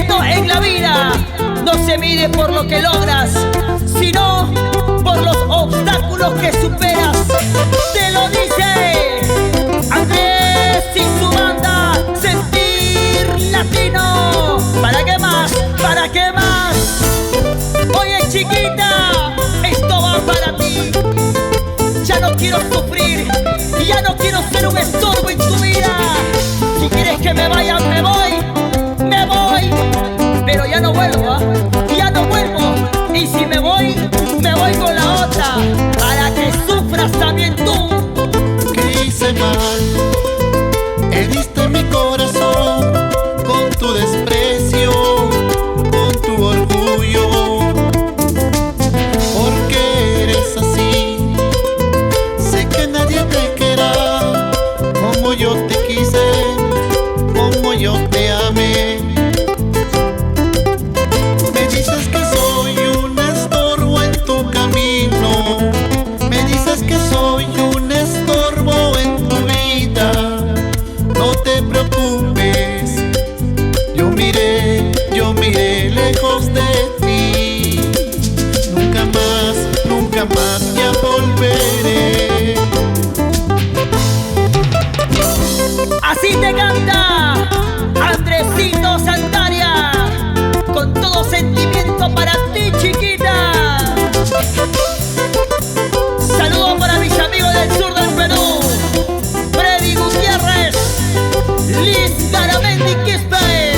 éxito en la vida no se mide por lo que logras, sino por los obstáculos que superas. Te lo dice Andrés y su banda Sentir Latino. ¿Para qué más? ¿Para qué más? Oye, chiquita, esto va para ti. Ya no quiero sufrir, ya no quiero ser un estorbo en tu vida. Si quieres que me vaya, me voy, pero ya no vuelvo, ya no vuelvo. Y si me voy con la otra, para que sufras también tú. ¿Qué hice mal? Heriste mi corazón con tu desprecio, con tu orgullo. ¿Por qué eres así? Sé que nadie te querrá como yo te quise, como yo te amé. Me dices que soy un estorbo en tu camino, me dices que soy un estorbo en tu vida. No te preocupes, yo miré lejos de ti. Nunca más ya volveré. Así te canta Andresito Santaria, con todo sentimiento para ti, chiquita. Saludos para mis amigos del sur del Perú: Freddy Gutiérrez, Liz Garamendi Quispe,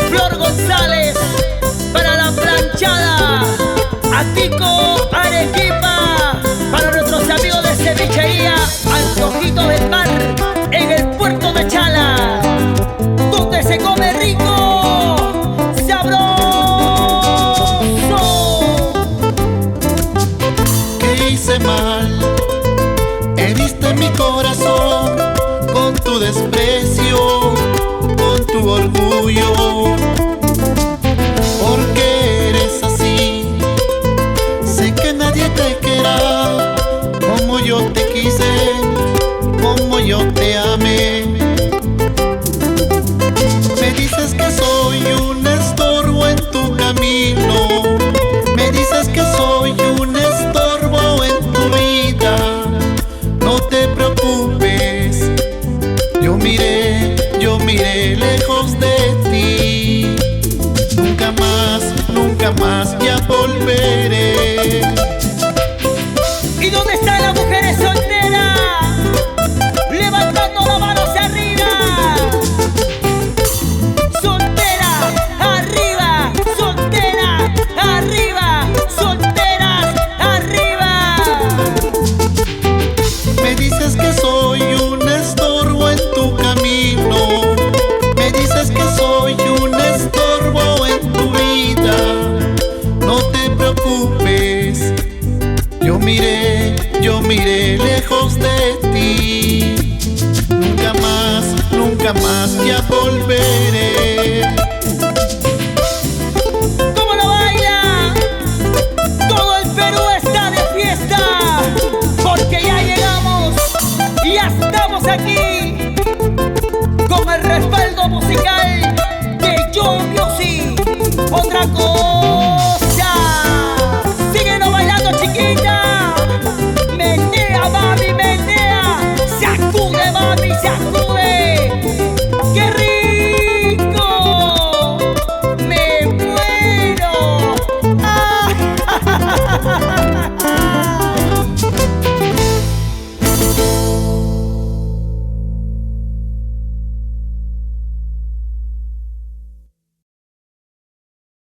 Flor González, para la planchada, Atico Arequipa, para nuestros amigos de cevichería Antojitos del Mar, en el puerto de Chala, donde se come rico, sabroso. ¿Qué hice mal? Heriste mi corazón con tu desprecio, con tu orgullo. ¿Por qué eres así? Sé que nadie te querrá como yo te quise, como yo te amé. Me dices que soy un estorbo en tu camino, me dices que soy un estorbo en tu vida. No te preocupes, yo miré lejos de ti. Nunca más ya volveré. ¿Y dónde están las mujeres solteras? Levantando la mano hacia arriba. Soltera, arriba. Soltera, arriba. Solteras, arriba. Me dices que soy un estorbo en tu camino, me dices que soy un estorbo en tu vida. No te preocupes, yo miré lejos de ti. Nunca más ya volveré.